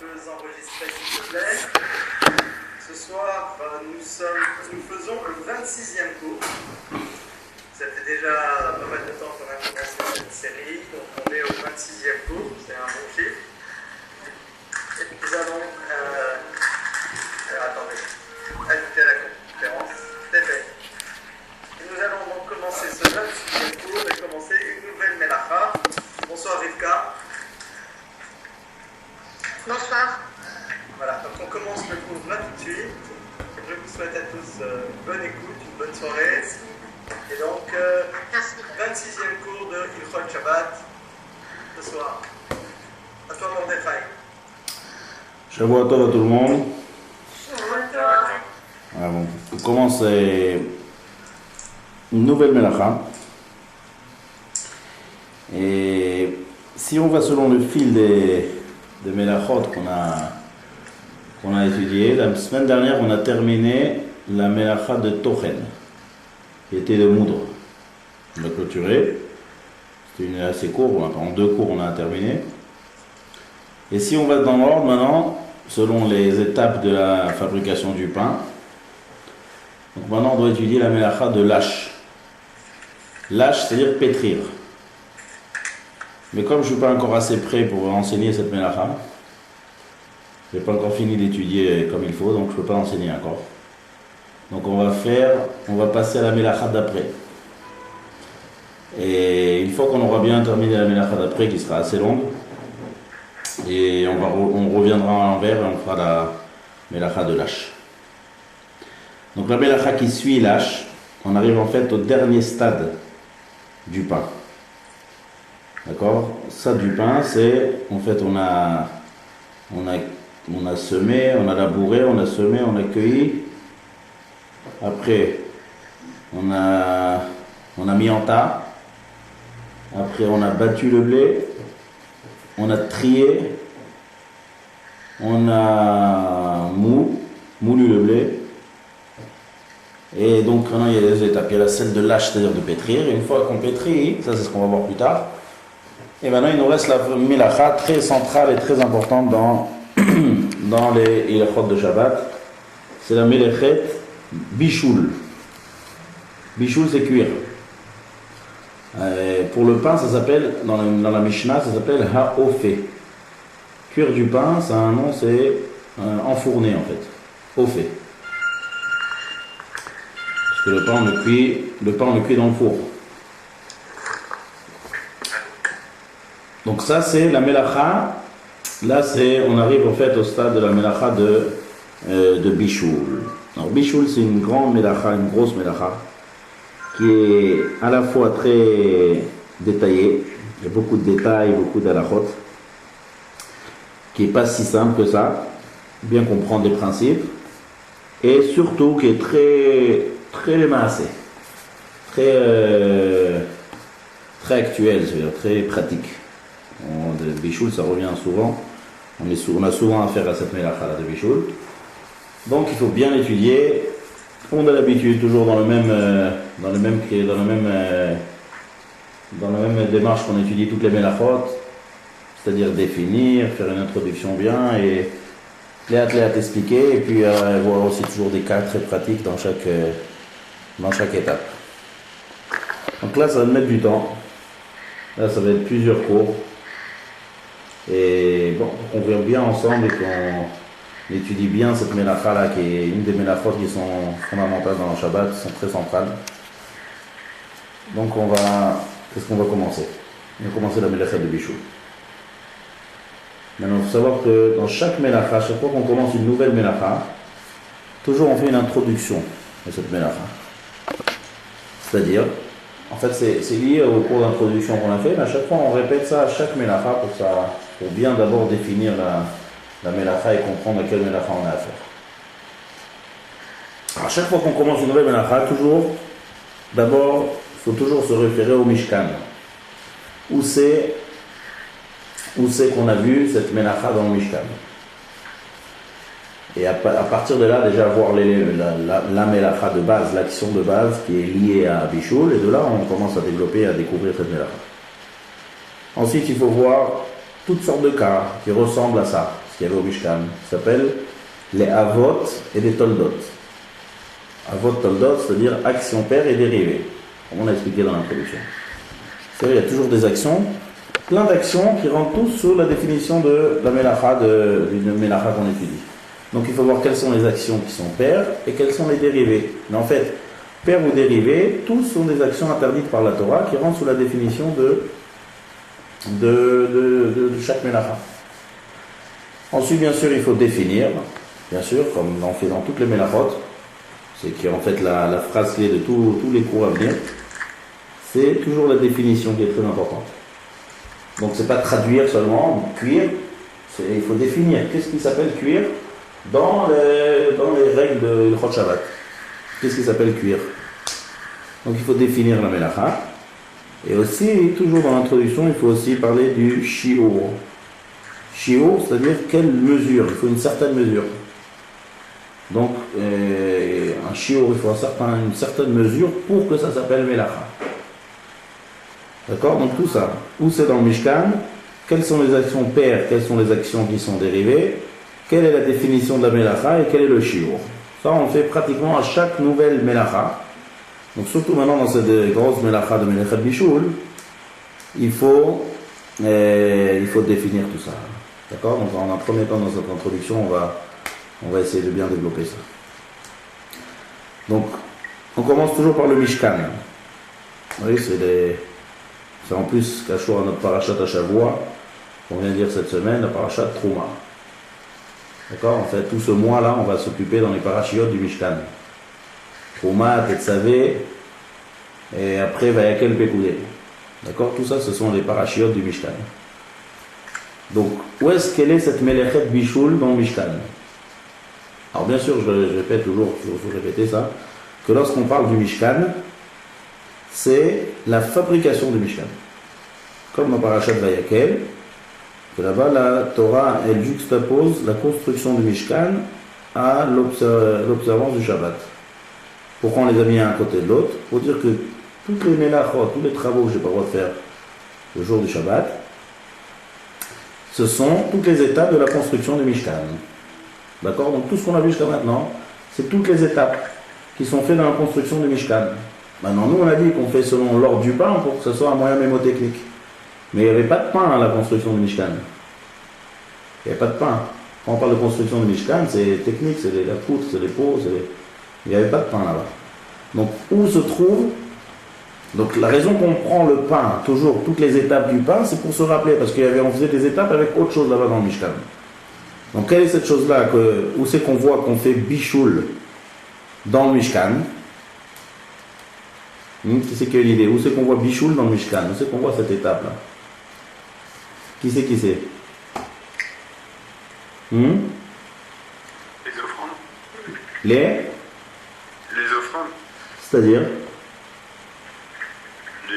peux enregistrer s'il te plaît. Ce soir, nous faisons le 26e cours. Ça fait déjà pas mal de temps qu'on a commencé cette série, donc on est au 26e cours, c'est un bon chiffre. Et nous allons, attendez, ajouter à la conférence, c'est fait. Et nous allons donc commencer ce 26e cours et commencer une nouvelle Melacha. Bonsoir Rivka. Bonsoir. Voilà, donc on commence le cours là tout de suite. Je vous souhaite à tous bonne écoute, une bonne soirée. Et donc, 26e cours de Ilchot Shabbat ce soir. À toi Mordechai. Shabbat Tov à tout le monde. Ah bon. On commence une nouvelle Melacha. Et si on va selon le fil des Melachot qu'on a étudié, la semaine dernière on a terminé la Melacha de Tochen, qui était de moudre. On a clôturé. C'était assez court, en 2 cours on a terminé. Et si on va dans l'ordre maintenant, selon les étapes de la fabrication du pain, donc maintenant on doit étudier la Melacha de lâche. Lâche, c'est-à-dire pétrir. Mais comme je ne suis pas encore assez prêt pour enseigner cette Melacha, je n'ai pas encore fini d'étudier comme il faut, donc je ne peux pas enseigner encore. Donc on va passer à la Melacha d'après. Et une fois qu'on aura bien terminé la Melacha d'après, qui sera assez longue, et on reviendra à l'envers et on fera la Melacha de lâche. Donc la Melacha qui suit lâche, on arrive en fait au dernier stade du pain. D'accord? Ça du pain, c'est en fait on a semé, on a labouré, on a semé, on a cueilli. Après, on a mis en tas. Après, on a battu le blé. On a trié. On a moulu le blé. Et donc, maintenant, il y a des étapes. Il y a celle de lâche, c'est-à-dire de pétrir. Et une fois qu'on pétrit, ça c'est ce qu'on va voir plus tard. Et maintenant, il nous reste la Melacha très centrale et très importante dans les Ilchot de Shabbat. C'est la Melechet Bichoul. Bichoul, c'est cuire. Pour le pain, ça s'appelle, dans la Mishnah, ça s'appelle Ha'ofé. Cuire du pain, ça a un nom, c'est enfourner en fait. Ofé. Parce que le pain, on le cuit dans le four. Donc ça, c'est la Melacha. Là, on arrive en fait au stade de la Melacha de Bichoul. Alors Bichoul, c'est une grande Melacha, une grosse Melacha, qui est à la fois très détaillée, il y a beaucoup de détails, beaucoup d'halachot, qui n'est pas si simple que ça, bien comprendre les principes, et surtout qui est très massé, très actuel, c'est-à-dire très pratique. De Bichoul, ça revient souvent, on a souvent affaire à cette Melacha de Bichoul. Donc il faut bien l'étudier. On a l'habitude toujours dans la même démarche qu'on étudie toutes les Melachot, c'est-à-dire définir, faire une introduction bien et les athlètes expliquer, et puis voir aussi toujours des cas très pratiques dans chaque étape. Donc là, ça va mettre du temps. Là, ça va être plusieurs cours. Et bon, on voit bien ensemble et qu'on étudie bien cette Melacha là, qui est une des Melachot qui sont fondamentales dans le Shabbat, qui sont très centrales. Donc qu'est-ce qu'on va commencer? On va commencer la Melacha de Bichoul. Maintenant, il faut savoir que dans chaque Melacha, chaque fois qu'on commence une nouvelle Melacha, toujours on fait une introduction de cette Melacha. C'est-à-dire, en fait, c'est lié au cours d'introduction qu'on a fait, mais à chaque fois on répète ça à chaque Melacha pour bien d'abord définir la Melacha et comprendre à quelle Melacha on a affaire. Alors, à chaque fois qu'on commence une nouvelle Melacha, d'abord, il faut toujours se référer au Mishkan. Où c'est qu'on a vu cette Melacha dans le Mishkan. Et à partir de là, déjà voir la Melacha de base, l'action de base qui est liée à Bichoul, et de là, on commence à développer, à découvrir cette Melacha. Ensuite, il faut voir toutes sortes de cas qui ressemblent à ça. ce qu'il y avait au Mishkan, qui s'appelle les Avot et les Toldot. Avot, Toldot, c'est-à-dire action père et dérivée, comme on a expliqué dans l'introduction. C'est vrai, il y a toujours des actions, plein d'actions qui rentrent tous sous la définition de la Melacha, d'une Melacha qu'on étudie. Donc il faut voir quelles sont les actions qui sont paires et quelles sont les dérivées. Mais en fait, paires ou dérivées, tous sont des actions interdites par la Torah qui rentrent sous la définition de chaque Melacha. Ensuite, bien sûr, il faut définir, bien sûr, comme on fait dans toutes les Melachot, c'est qui est en fait la phrase clé de tous les cours à venir, c'est toujours la définition qui est très importante. Donc c'est pas traduire seulement, cuire, il faut définir qu'est-ce qui s'appelle cuire dans les règles de Chod Shabbat. Qu'est-ce qui s'appelle cuire? Donc il faut définir la Melacha. Et aussi, toujours dans l'introduction, il faut aussi parler du shiur. Shiur, c'est-à-dire quelle mesure, il faut une certaine mesure. Donc, un shiur, il faut une certaine mesure pour que ça s'appelle Melacha. D'accord? Donc tout ça, où c'est dans le Mishkan, quelles sont les actions paires, quelles sont les actions qui sont dérivées, quelle est la définition de la Melacha et quel est le shiur. Ça, on le fait pratiquement à chaque nouvelle Melacha. Donc surtout maintenant dans cette grosse Melacha de Melechet Bishul, il faut définir tout ça. D'accord? Donc en un premier temps dans cette introduction, on va essayer de bien développer ça. Donc, on commence toujours par le Mishkan. Oui, c'est en plus cachot à notre parachat à Shavua, qu'on vient de dire cette semaine, la parachat Trouma. D'accord? En fait, tout ce mois-là, on va s'occuper dans les parachiotes du Mishkan. Trouma, Tetzavé, et après Vayakel Pekoudé. D'accord? Tout ça, ce sont les parachiotes du Mishkan. Donc, où est-ce qu'elle est cette Melechet Bishul dans le Mishkan? Alors bien sûr, je répète toujours, il faut répéter ça, que lorsqu'on parle du Mishkan, c'est la fabrication du Mishkan. Comme dans Parashat Vayakel, que là-bas, la Torah, elle juxtapose la construction du Mishkan à l'observance du Shabbat. Pourquoi on les a mis un à côté de l'autre? Pour dire que toutes les mélachot, tous les travaux que je n'ai pas le droit de faire le jour du Shabbat, ce sont toutes les étapes de la construction du Mishkan. D'accord? Donc tout ce qu'on a vu jusqu'à maintenant, c'est toutes les étapes qui sont faites dans la construction du Mishkan. Maintenant, nous on a dit qu'on fait selon l'ordre du pain pour que ce soit un moyen mémotechnique. Mais il n'y avait pas de pain à la construction du Mishkan. Il n'y avait pas de pain. Quand on parle de construction du Mishkan, c'est technique, c'est la poutre, c'est les pots, il n'y avait pas de pain là-bas. Donc où se trouve... Donc la raison qu'on prend le pain, toujours toutes les étapes du pain, c'est pour se rappeler, parce qu'on faisait des étapes avec autre chose là-bas dans le Mishkan. Donc quelle est cette chose-là, où c'est qu'on voit qu'on fait bichoul dans le Mishkan? Qui c'est qui a une idée? Où c'est qu'on voit bichoul dans le Mishkan? Où c'est qu'on voit cette étape-là? Qui c'est? Les offrandes. Les offrandes. C'est-à-dire? Les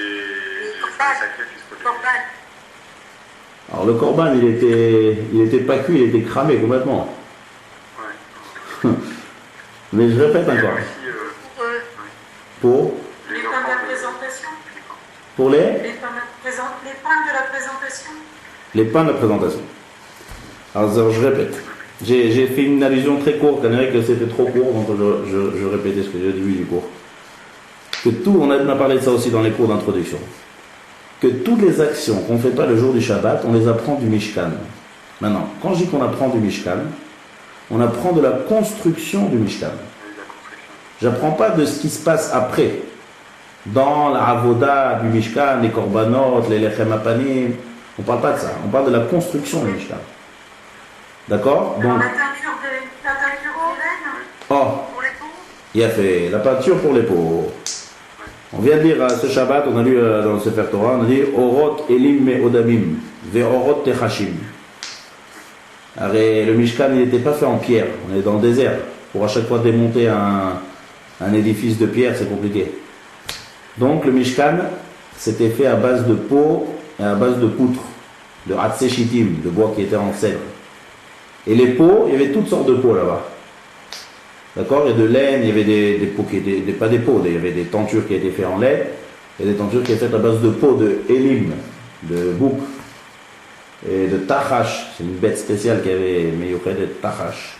sacrifices protégés. Alors le korban, il était pas cuit, il était cramé complètement. Ouais. Mais je répète encore. Pour Les pains de la présentation. Pour les pains de la présentation. Les pains de la présentation. Alors je répète. J'ai fait une allusion très courte, on dirait que c'était trop court, donc je répétais ce que j'ai au début du cours. Que tout, on a parlé de ça aussi dans les cours d'introduction, que toutes les actions qu'on ne fait pas le jour du Shabbat, on les apprend du Mishkan. Maintenant, quand je dis qu'on apprend du Mishkan, on apprend de la construction du Mishkan. J'apprends pas de ce qui se passe après, dans la avoda du Mishkan, les korbanot, les lechem apanim, on parle pas de ça, on parle de la construction du Mishkan. D'accord? Donc, La teinture aux veines pour les peaux. Il a fait la peinture pour les peaux. On vient de lire ce Shabbat, on a lu dans le Sefer Torah, on a dit Orot Elim me Odamim, Ve Orot Techashim. Le Mishkan, il n'était pas fait en pierre, on est dans le désert. Pour à chaque fois démonter un édifice de pierre, c'est compliqué. Donc le Mishkan, c'était fait à base de peau et à base de poutre, de Hatseshitim, de bois qui était en cèdre. Et les peaux, il y avait toutes sortes de peaux là-bas. D'accord? Il y a de laine, il y avait des peaux qui étaient, pas des peaux, il y avait des tentures qui étaient faites en laine, et des tentures qui étaient faites à base de peau, de élim, de bouc. et de Tachash, c'est une bête spéciale qui avait Meyuchet de Tachash.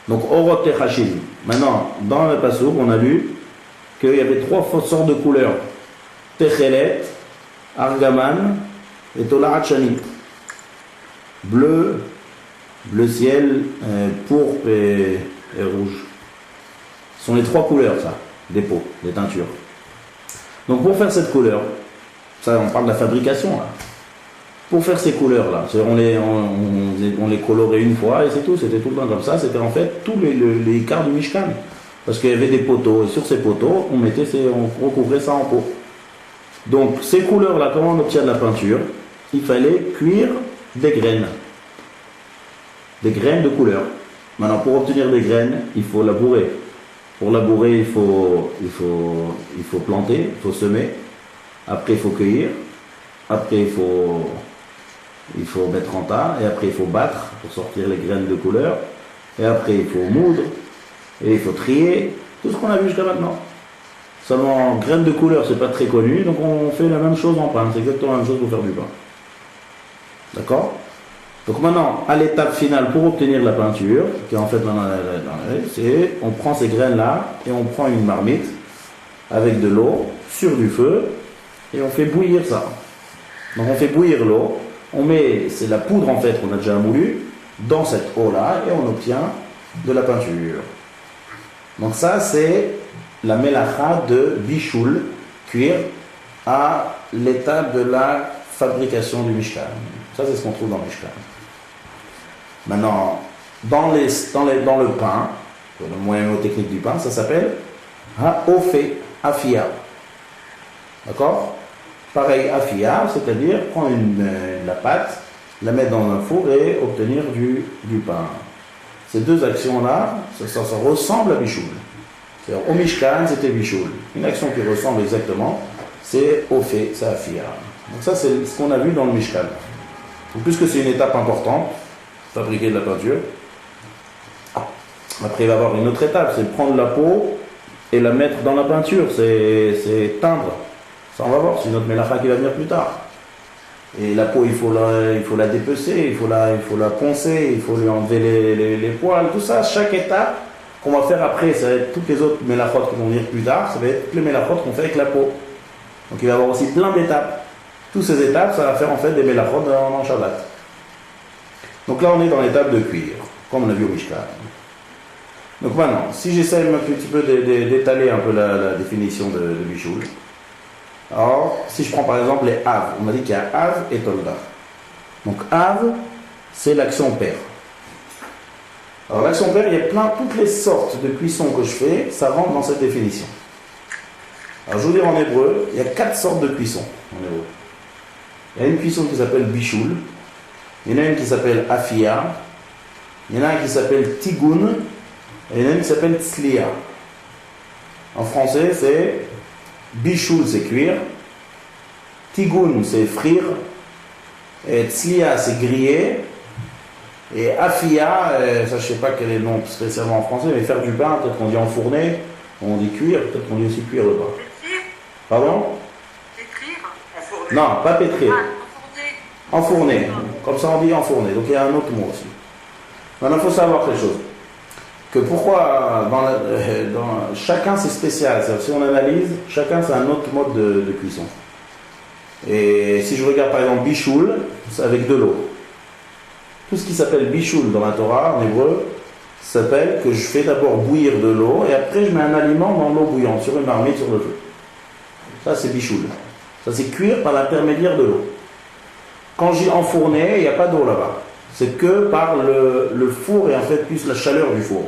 Donc Orot Techashim. Maintenant, dans le Passouk, on a lu qu'il y avait 3 sortes de couleurs. Techelet, Argaman et Tolarat Shani. Bleu, bleu ciel, pourpre et rouge. Ce sont les 3 couleurs, ça, des pots, des teintures. Donc pour faire cette couleur, ça on parle de la fabrication là. Pour faire ces couleurs-là, on les colorait une fois et c'est tout, c'était tout le temps comme ça, c'était en fait tous les quarts du Mishkan. Parce qu'il y avait des poteaux, et sur ces poteaux, on recouvrait ça en peau. Donc ces couleurs-là, comment on obtient de la peinture? Il fallait cuire des graines. Des graines de couleur. Maintenant, pour obtenir des graines, il faut labourer. Pour labourer, il faut planter, il faut semer. Après, il faut cueillir. Après, il faut mettre en tas. Et après, il faut battre pour sortir les graines de couleur. Et après, il faut moudre. Et il faut trier. Tout ce qu'on a vu jusqu'à maintenant. Seulement, graines de couleur, c'est pas très connu. Donc, on fait la même chose en pain. C'est exactement la même chose pour faire du pain. D'accord? Donc maintenant, à l'étape finale, pour obtenir la peinture, qui est en fait c'est on prend ces graines-là et on prend une marmite avec de l'eau sur du feu et on fait bouillir ça. Donc on fait bouillir l'eau, on met, c'est la poudre en fait qu'on a déjà moulue, dans cette eau-là et on obtient de la peinture. Donc ça c'est la melacha de bichoul, cuire, à l'étape de la fabrication du Mishkan. Ça c'est ce qu'on trouve dans le Mishkan. Maintenant, dans le pain, le moyen technique du pain, ça s'appelle ha'ofé, afia. D'accord? Pareil, afia, c'est-à-dire prendre la pâte, la mettre dans un four et obtenir du pain. Ces deux actions-là, ça ressemble à bichoul. C'est-à-dire, au Mishkan, c'était bichoul. Une action qui ressemble exactement, c'est ofé, c'est afia. Donc ça, c'est ce qu'on a vu dans le Mishkan. Donc, puisque c'est une étape importante, fabriquer de la peinture. Après, il va y avoir une autre étape, c'est prendre la peau et la mettre dans la peinture, c'est teindre. Ça, on va voir, c'est une autre mélacha qui va venir plus tard. Et la peau, il faut la dépecer, il faut la poncer, il faut lui enlever les poils, tout ça. Chaque étape qu'on va faire après, ça va être toutes les autres mélachot qui vont venir plus tard, ça va être toutes les mélachot qu'on fait avec la peau. Donc il va y avoir aussi plein d'étapes. Toutes ces étapes, ça va faire en fait des mélachot dans Shabbat. Donc là, on est dans l'étape de cuire, comme on a vu au Mishkan. Donc maintenant, si j'essaie un petit peu d'étaler un peu la définition de bichoul. Alors, si je prends par exemple les Av, on m'a dit qu'il y a Av et Tolda. Donc Av, c'est l'action père. Alors l'action père, il y a toutes les sortes de cuissons que je fais, ça rentre dans cette définition. Alors je vous dis en hébreu, il y a 4 sortes de cuissons en hébreu. Il y a une cuisson qui s'appelle bichoul. Il y en a une qui s'appelle Afia, il y en a un qui s'appelle Tigun, et il y en a une qui s'appelle Tzliya. En français, c'est Bichoul, c'est cuire, Tigun, c'est frire, et Tzliya, c'est griller, et Afia, ça je ne sais pas quel est le nom spécialement en français, mais faire du pain, peut-être qu'on dit enfourner, on dit cuire, peut-être qu'on dit aussi cuire le pain. Pétrir. Pardon? Pétrir. Enfourner. Non, pas pétrir. Enfourner. Enfourner, comme ça on dit enfourner, donc il y a un autre mot aussi. Maintenant il faut savoir quelque chose, que pourquoi dans chacun c'est spécial, c'est-à-dire si on analyse, chacun c'est un autre mode de cuisson. Et si je regarde par exemple bichoul, c'est avec de l'eau. Tout ce qui s'appelle bichoul dans la Torah, en hébreu, s'appelle que je fais d'abord bouillir de l'eau et après je mets un aliment dans l'eau bouillante, sur une marmite, sur le feu. Ça c'est bichoul. Ça c'est cuire par l'intermédiaire de l'eau. Quand j'ai enfourné, il n'y a pas d'eau là-bas. C'est que par le four et en fait plus la chaleur du four.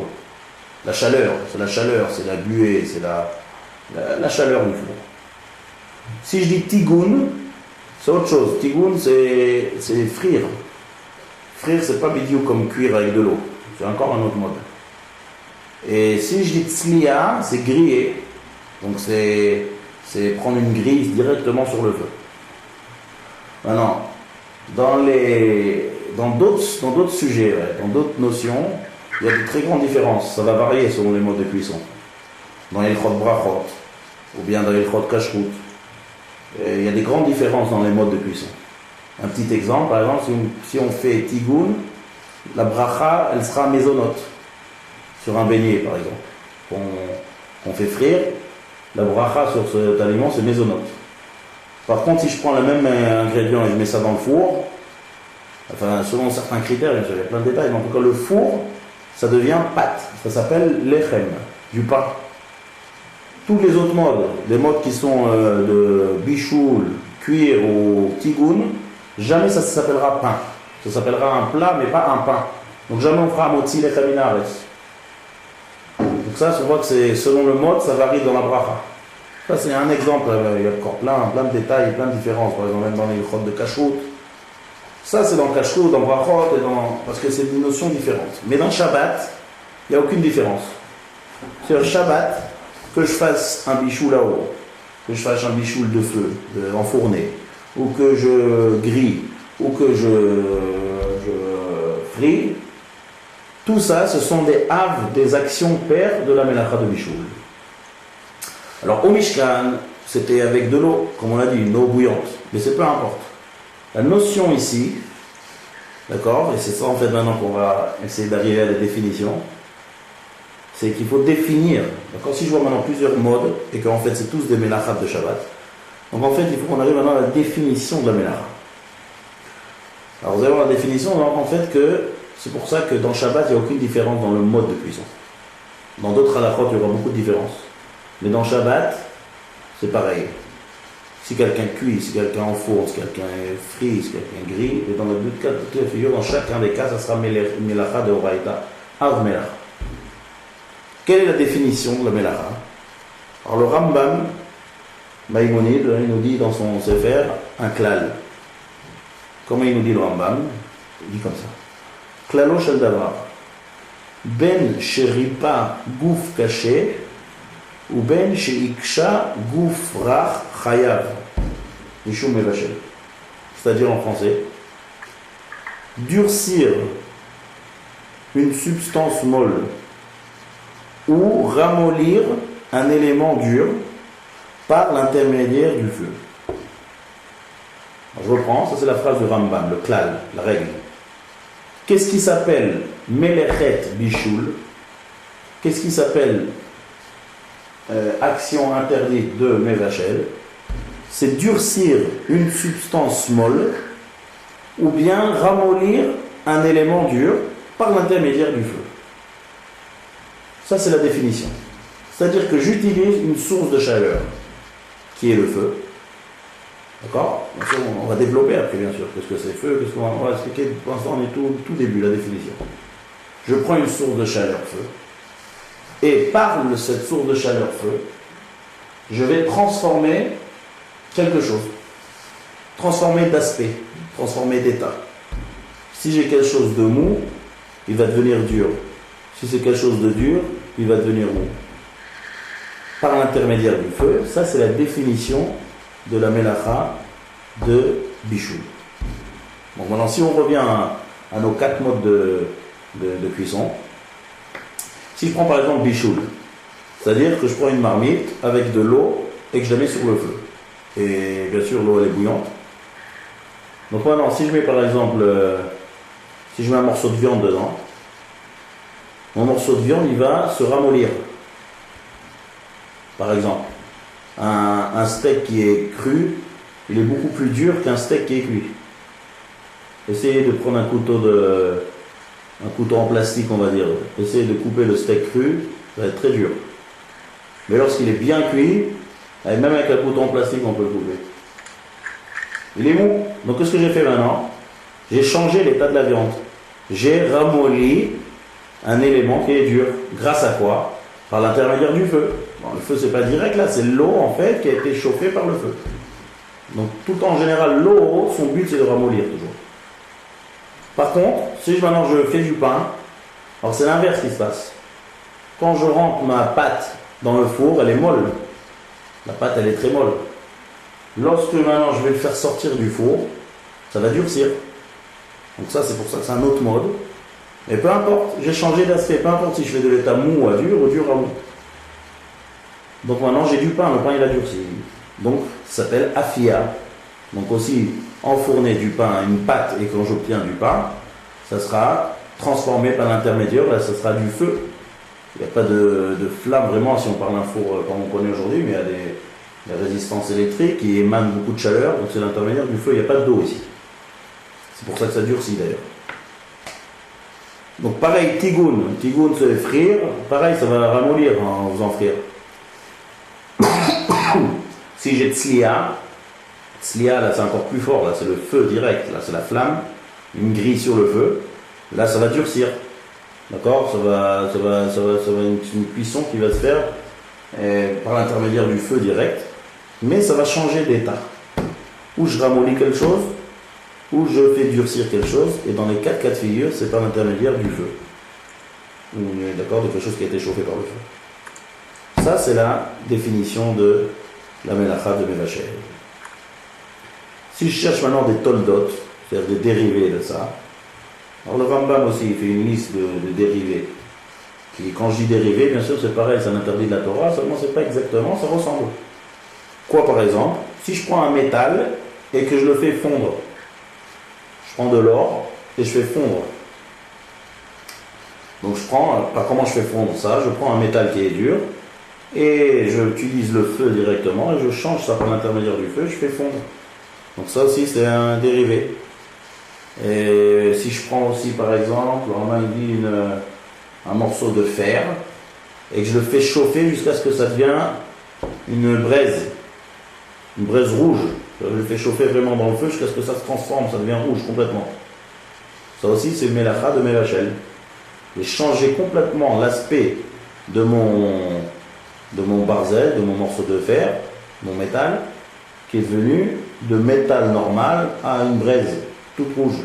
La chaleur, c'est la buée, c'est la chaleur du four. Si je dis tigun, c'est autre chose. Tigun, c'est frire. Frire, c'est pas bidiou comme cuire avec de l'eau. C'est encore un autre mode. Et si je dis tzliya, c'est griller. Donc c'est prendre une grille directement sur le feu. Maintenant, dans d'autres sujets, dans d'autres notions, il y a de très grandes différences. Ça va varier selon les modes de cuisson. Dans les Ilchot Brachot, ou bien dans les Ilchot Kashrut, il y a des grandes différences dans les modes de cuisson. Un petit exemple, par exemple, si on fait tigoun, la bracha, elle sera mésonote. Sur un beignet, par exemple, qu'on fait frire, la bracha sur cet aliment, c'est mésonote. Par contre, si je prends le même ingrédient et je mets ça dans le four, enfin, selon certains critères, il y a plein de détails, mais en tout cas, le four, ça devient pâte. Ça s'appelle lechem, du pain. Tous les autres modes, les modes qui sont de bichoul, cuir ou tigoun, jamais ça s'appellera pain. Ça s'appellera un plat, mais pas un pain. Donc jamais on fera motzi lechem inares. Donc ça, on voit que c'est selon le mode, ça varie dans la bracha. Ça, c'est un exemple. Il y a encore plein de détails, plein de différences. Par exemple, même dans les chotes de kashrut. Ça, c'est dans kashrut, dans brachot, parce que c'est des notions différentes. Mais dans Shabbat, il n'y a aucune différence. C'est-à-dire Shabbat, que je fasse un bichoul là-haut, que je fasse un bichoul de feu, enfourné, ou que je grille, ou que je frie, tout ça, ce sont des haves, des actions paires de la mélacha de bichoul. Alors au Mishkan, c'était avec de l'eau, comme on l'a dit, une eau bouillante, mais c'est peu importe. La notion ici, d'accord, et c'est ça en fait maintenant qu'on va essayer d'arriver à la définition, c'est qu'il faut définir, d'accord, si je vois maintenant plusieurs modes, et qu'en fait c'est tous des mélachas de Shabbat, donc en fait il faut qu'on arrive maintenant à la définition de la mélacha. Alors vous allez voir la définition, donc en fait que c'est pour ça que dans Shabbat il n'y a aucune différence dans le mode de cuisson. Dans d'autres halachot il y aura beaucoup de différences. Mais dans Shabbat, c'est pareil. Si quelqu'un cuit, si quelqu'un enfourne, si quelqu'un frit, si quelqu'un grille, et dans le but de toutes les figures, dans chacun des cas, ça sera Melacha de Horaïta, Av Melacha. Quelle est la définition de la Melacha? Alors le Rambam, Maïmonide, il nous dit dans son Sefer, un klal. Comment il nous dit le Rambam? Il dit comme ça. Klalo shel davar. Ben sheripa gouf caché, ou ben sheiksha gouf rach chayav. Mishum mevachel. C'est-à-dire en français, durcir une substance molle ou ramollir un élément dur par l'intermédiaire du feu. Alors, je reprends, ça c'est la phrase du Rambam, le klal, la règle. Qu'est-ce qui s'appelle melechet bichoul? Qu'est-ce qui s'appelle action interdite de mevachel? C'est durcir une substance molle ou bien ramollir un élément dur par l'intermédiaire du feu. Ça, c'est la définition. C'est-à-dire que j'utilise une source de chaleur, qui est le feu. D'accord? On va développer après, bien sûr, qu'est-ce que c'est feu, qu'est-ce qu'on va expliquer. Pour l'instant, on est tout début, la définition. Je prends une source de chaleur, feu, et par cette source de chaleur, feu, je vais transformer quelque chose. Transformer d'aspect, transformer d'état. Si j'ai quelque chose de mou, il va devenir dur. Si c'est quelque chose de dur, il va devenir mou. Par l'intermédiaire du feu, ça c'est la définition de la mélacha de bichoul. Bon, maintenant, si on revient à nos 4 modes de cuisson, si je prends par exemple bichoul, c'est-à-dire que je prends une marmite avec de l'eau et que je la mets sur le feu. Et bien sûr, l'eau elle est bouillante. Donc maintenant, si je mets par exemple, si je mets un morceau de viande dedans, mon morceau de viande il va se ramollir. Par exemple, un steak qui est cru, il est beaucoup plus dur qu'un steak qui est cuit. Essayez de prendre un couteau en plastique, on va dire. Essayez de couper le steak cru, ça va être très dur. Mais lorsqu'il est bien cuit, même avec un couteau en plastique, on peut le couper. Il est mou. Donc qu'est-ce que j'ai fait maintenant? J'ai changé l'état de la viande. J'ai ramolli un élément qui est dur. Grâce à quoi? Par l'intermédiaire du feu. Bon, le feu c'est pas direct là, c'est l'eau en fait qui a été chauffée par le feu. Donc tout en général l'eau, son but c'est de ramollir toujours. Par contre, si maintenant je fais du pain, alors c'est l'inverse qui se passe. Quand je rentre ma pâte dans le four, elle est molle. La pâte elle est très molle. Lorsque maintenant je vais le faire sortir du four, ça va durcir. Donc ça c'est pour ça que c'est un autre mode. Et peu importe, j'ai changé d'aspect, peu importe si je fais de l'état mou à dur ou dur à mou. Donc maintenant j'ai du pain, le pain il a durci. Donc ça s'appelle afia. Donc aussi enfourner du pain, une pâte, et quand j'obtiens du pain, ça sera transformé par l'intermédiaire, là ça sera du feu. Il n'y a pas de flamme vraiment, si on parle d'un four comme on connaît aujourd'hui, mais il y a des résistances électriques qui émanent beaucoup de chaleur, donc c'est l'intermédiaire du feu, il n'y a pas d'eau ici. C'est pour ça que ça durcit d'ailleurs. Donc pareil, tigoun c'est frire, pareil ça va ramollir en faisant frire. Si j'ai tzlia là c'est encore plus fort, là c'est le feu direct, là c'est la flamme, une grille sur le feu, là ça va durcir. D'accord, ça va une cuisson qui va se faire par l'intermédiaire du feu direct, mais ça va changer d'état. Ou je ramollis quelque chose, ou je fais durcir quelque chose, et dans les 4 cas de figure, c'est par l'intermédiaire du feu. D'accord, de quelque chose qui a été chauffé par le feu. Ça, c'est la définition de la mélacha de Mévacher. Si je cherche maintenant des toldot, c'est-à-dire des dérivés de ça, alors le Rambam aussi, il fait une liste de dérivés. Quand je dis dérivés, bien sûr, c'est pareil, c'est un interdit de la Torah, seulement c'est pas exactement, ça ressemble. Quoi par exemple? Si je prends un métal et que je le fais fondre, je prends de l'or et je fais fondre. Donc comment je fais fondre ça? Je prends un métal qui est dur et j'utilise le feu directement et je change ça par l'intermédiaire du feu, je fais fondre. Donc ça aussi c'est un dérivé. Et si je prends aussi par exemple, on dit un morceau de fer et que je le fais chauffer jusqu'à ce que ça devienne une braise rouge. Je le fais chauffer vraiment dans le feu jusqu'à ce que ça se transforme, ça devient rouge complètement. Ça aussi c'est le mélacha de Mévachel. J'ai changé complètement l'aspect de mon barzel, de mon morceau de fer, mon métal, qui est devenu de métal normal à une braise toute rouge.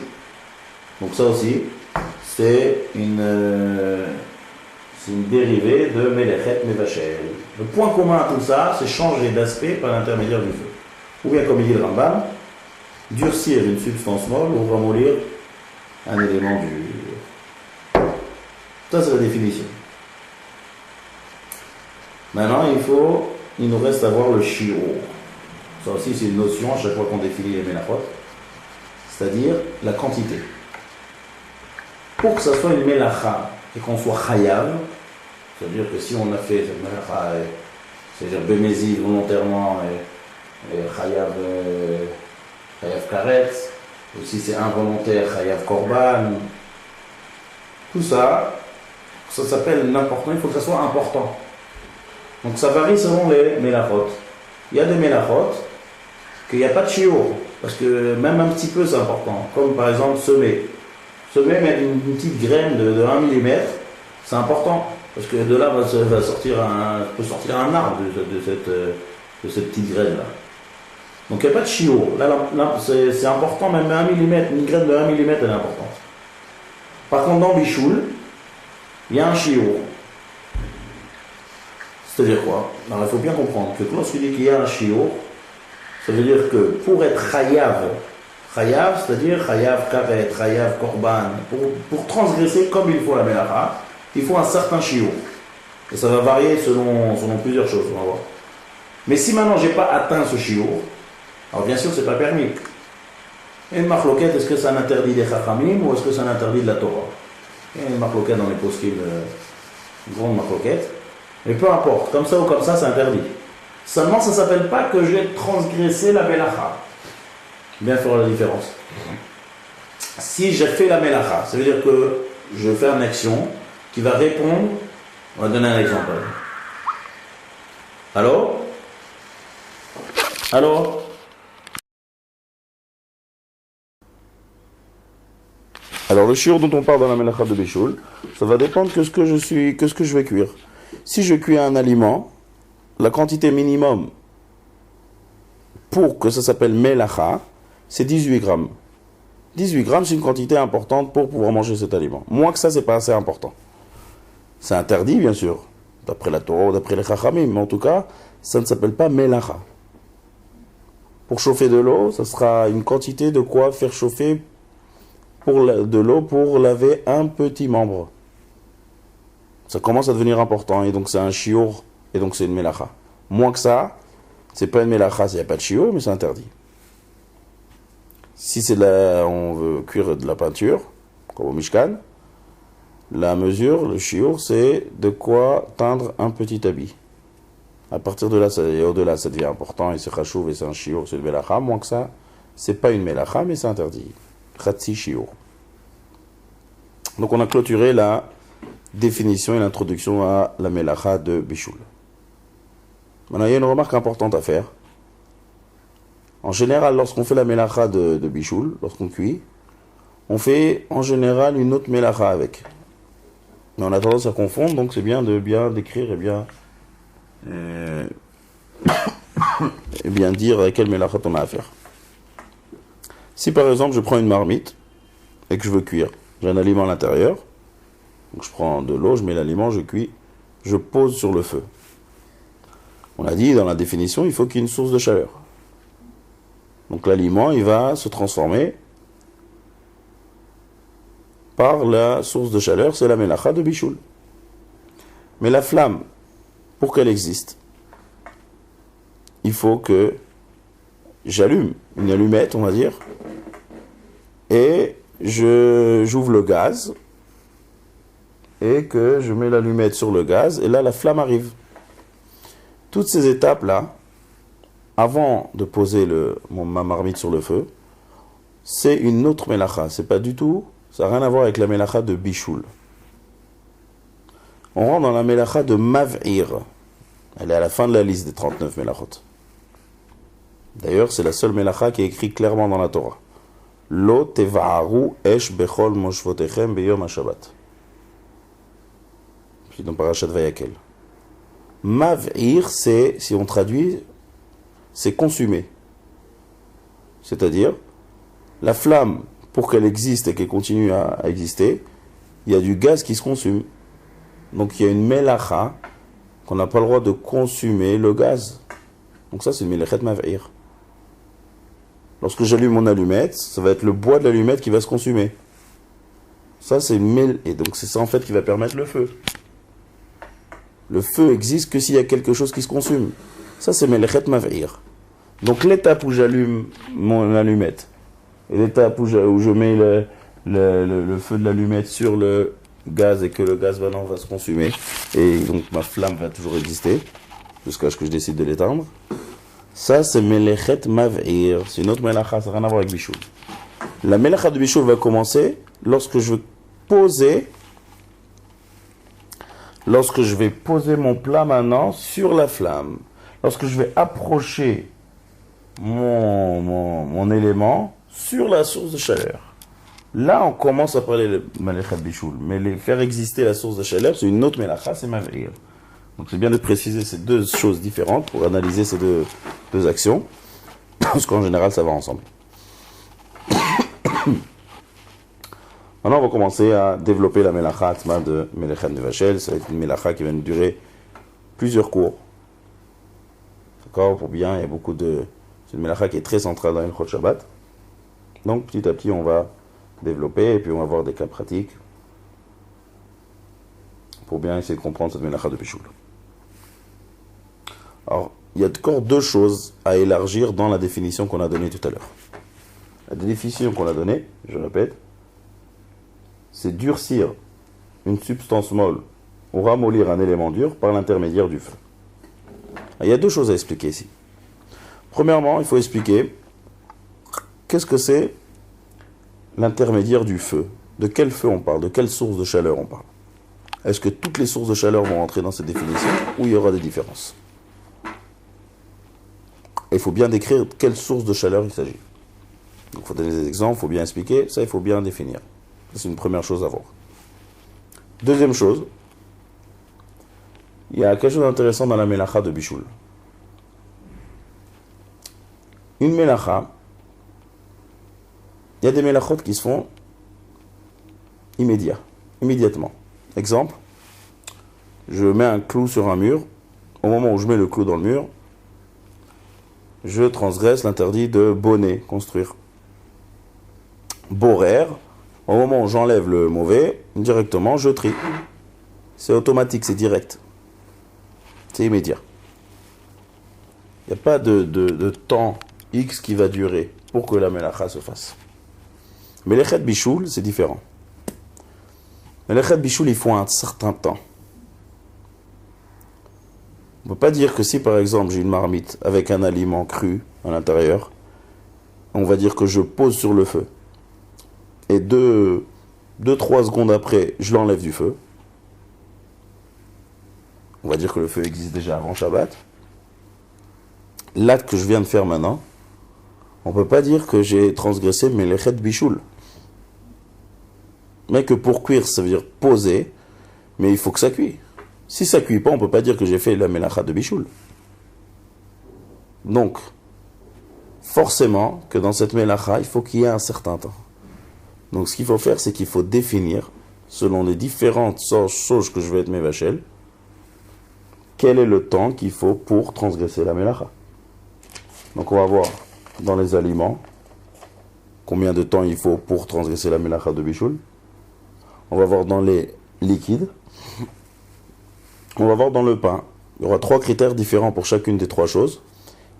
Donc ça aussi, c'est une dérivée de Melechet Mévachel. Le point commun à tout ça, c'est changer d'aspect par l'intermédiaire du feu. Ou bien, comme il dit le Rambam, durcir une substance molle ou ramollir un élément dur. Ça, c'est la définition. Maintenant, il nous reste à voir le shiur. Ça aussi, c'est une notion à chaque fois qu'on définit les mélachot, c'est-à-dire la quantité. Pour que ça soit une mélacha et qu'on soit chayav, c'est-à-dire que si on a fait cette mélacha, c'est-à-dire bémézid volontairement et chayav karetz, ou si c'est involontaire, chayav korban, tout ça, ça s'appelle l'important, il faut que ça soit important. Donc ça varie selon les mélachot. Il y a des mélachot qu'il n'y a pas de shiur, parce que même un petit peu c'est important, comme par exemple semer. Semer, mettre une petite graine de 1 mm, c'est important, parce que de là peut sortir un arbre de cette petite graine-là. Donc il n'y a pas de shiur. Là, c'est important, même 1 mm, une graine de 1 mm elle est importante. Par contre, dans Bichoul, il y a un shiur. C'est-à-dire quoi? Alors, il faut bien comprendre que lorsqu'il dit qu'il y a un shiur, ça veut dire que pour être chayav, c'est-à-dire chayav karet, chayav korban, pour transgresser comme il faut la mélacha, il faut un certain shiur. Et ça va varier selon plusieurs choses, on va voir. Mais si maintenant je n'ai pas atteint ce shiur, alors bien sûr c'est pas permis. Et une marloquette, est-ce que c'est un interdit des chachamim ou est-ce que c'est un interdit de la Torah? Il y a une marloquette dans les poskim, une grande marloquette. Mais peu importe, comme ça ou comme ça, c'est interdit. Seulement, ça ne s'appelle pas que je vais transgresser la mélacha. Bien faire la différence. Si j'ai fait la mélacha, ça veut dire que je fais une action qui va répondre. On va donner un exemple. Allô? Alors le shiur dont on parle dans la mélacha de Bichoul, ça va dépendre de ce que je vais cuire. Si je cuis un aliment, la quantité minimum pour que ça s'appelle mélacha, c'est 18 grammes. 18 grammes, c'est une quantité importante pour pouvoir manger cet aliment. Moins que ça, c'est pas assez important. C'est interdit, bien sûr, d'après la Torah ou d'après les Chachamim, mais en tout cas, ça ne s'appelle pas mélacha. Pour chauffer de l'eau, ça sera une quantité de quoi faire chauffer de l'eau pour laver un petit membre. Ça commence à devenir important, et donc c'est un shiur, et donc c'est une mélacha. Moins que ça, c'est pas une mélacha, il n'y a pas de shiur, mais c'est interdit. Si c'est on veut cuire de la peinture, comme au Mishkan, la mesure, le shiur, c'est de quoi teindre un petit habit. À partir de là, et au-delà, ça devient important, et c'est chachouv, et c'est un shiur, c'est une melacha. Moins que ça, c'est pas une melacha, mais c'est interdit. Khatsi shiur. Donc on a clôturé la définition et l'introduction à la melacha de Bishul. Maintenant, il y a une remarque importante à faire. En général, lorsqu'on fait la melacha de Bishul, lorsqu'on cuit, on fait en général une autre melacha avec. Mais on a tendance à confondre, donc c'est bien de bien décrire et bien dire à quelle melacha on a à faire. Si par exemple je prends une marmite et que je veux cuire, j'ai un aliment à l'intérieur, donc je prends de l'eau, je mets l'aliment, je cuis, je pose sur le feu. On a dit dans la définition, il faut qu'il y ait une source de chaleur. Donc l'aliment, il va se transformer par la source de chaleur, c'est la melacha de Bishul. Mais la flamme, pour qu'elle existe, il faut que j'allume une allumette, on va dire, et j'ouvre le gaz, et que je mets l'allumette sur le gaz, et là la flamme arrive. Toutes ces étapes-là, avant de poser ma marmite sur le feu, c'est une autre melacha. C'est pas du tout, ça n'a rien à voir avec la melacha de Bishul. On rentre dans la melacha de Mav'ir. Elle est à la fin de la liste des 39 melachot. D'ailleurs, c'est la seule melacha qui est écrite clairement dans la Torah. Lo teva'aru esh bechol moshvotechem beyom ha-shabbat. Puis dans Parashat Vayakel. Mav'ir, c'est, si on traduit, c'est consumer. C'est-à-dire, la flamme, pour qu'elle existe et qu'elle continue à exister, il y a du gaz qui se consume. Donc il y a une melacha qu'on n'a pas le droit de consommer le gaz. Donc ça, c'est une melechet mav'ir. Lorsque j'allume mon allumette, ça va être le bois de l'allumette qui va se consumer. Ça, c'est une et donc c'est ça en fait qui va permettre le feu. Le feu existe que s'il y a quelque chose qui se consume. Ça, c'est melechet mav'ir. Donc l'étape où j'allume mon allumette et l'étape où je mets le feu de l'allumette sur le gaz et que le gaz va se consumer et donc ma flamme va toujours exister jusqu'à ce que je décide de l'éteindre. Ça, c'est melechet mav'ir. C'est une autre melacha, ça n'a rien à voir avec Bishul. La melacha de Bishul va commencer lorsque je vais poser mon plat maintenant sur la flamme. Lorsque je vais approcher mon élément sur la source de chaleur. Là, on commence à parler de melechet Bishul. Mais faire exister la source de chaleur, c'est une autre melacha, c'est mav'ir. Donc c'est bien de préciser ces deux choses différentes pour analyser ces deux actions, parce qu'en général ça va ensemble. Maintenant on va commencer à développer la melacha atma de Melechet Nevashel. Ça va être une melacha qui va nous durer plusieurs cours. D'accord, pour bien, il y a beaucoup de... C'est une melacha qui est très centrale dans Hilchot Shabbat. Donc petit à petit on va développer et puis on va voir des cas pratiques pour bien essayer de comprendre cette melacha de Bishul. Alors, il y a encore deux choses à élargir dans la définition qu'on a donnée tout à l'heure. La définition qu'on a donnée, je répète, c'est durcir une substance molle ou ramollir un élément dur par l'intermédiaire du feu. Alors, il y a deux choses à expliquer ici. Premièrement, il faut expliquer qu'est-ce que c'est l'intermédiaire du feu. De quel feu on parle? De quelle source de chaleur on parle? Est-ce que toutes les sources de chaleur vont rentrer dans cette définition ou il y aura des différences? Il faut bien décrire quelle source de chaleur il s'agit. Donc il faut donner des exemples, il faut bien expliquer, ça il faut bien définir. C'est une première chose à voir. Deuxième chose, il y a quelque chose d'intéressant dans la melacha de Bishul. Une melacha, il y a des melachot qui se font immédiatement. Exemple, je mets un clou sur un mur, au moment où je mets le clou dans le mur, je transgresse l'interdit de bonner, construire. Borer, au moment où j'enlève le mauvais, directement je trie. C'est automatique, c'est direct. C'est immédiat. Il n'y a pas de temps X qui va durer. pour que la melacha se fasse. Mais les chet bichoul, c'est différent. Mais les chet bichoul, il faut un certain temps. On ne peut pas dire que si par exemple j'ai une marmite avec un aliment cru à l'intérieur, on va dire que je pose sur le feu. Et 2-3 secondes après, je l'enlève du feu. On va dire que le feu existe déjà avant Shabbat. L'acte que je viens de faire maintenant, on ne peut pas dire que j'ai transgressé Melechet Bichoul. Mais que pour cuire, ça veut dire poser, mais il faut que ça cuit. Si ça ne cuit pas, on ne peut pas dire que j'ai fait la Melacha de Bichoul. Donc, forcément que dans cette Melacha, il faut qu'il y ait un certain temps. Donc ce qu'il faut faire, c'est qu'il faut définir, selon les différentes choses que je vais être Mevachel, quel est le temps qu'il faut pour transgresser la Melacha. Donc on va voir dans les aliments combien de temps il faut pour transgresser la Melacha de Bichoul. On va voir dans les liquides. On va voir dans le pain. Il y aura 3 critères différents pour chacune des 3 choses.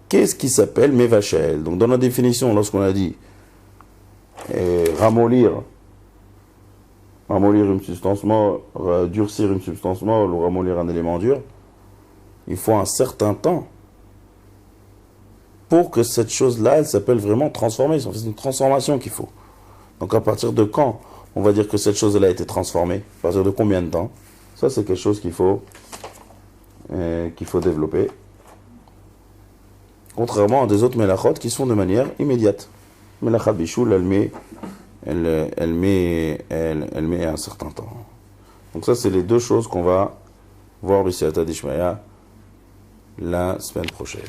Qu'est-ce qui s'appelle Mevachel? Donc dans la définition, lorsqu'on a dit ramollir une substance molle, durcir une substance molle ou ramollir un élément dur, il faut un certain temps pour que cette chose-là, elle s'appelle vraiment transformée. C'est une transformation qu'il faut. Donc à partir de quand on va dire que cette chose elle a été transformée? À partir de combien de temps? Ça c'est quelque chose qu'il faut développer. Contrairement à des autres melachot qui sont de manière immédiate. Melachat bichoul, elle met un certain temps. Donc ça c'est les 2 choses qu'on va voir ici à Tadishmaya la semaine prochaine.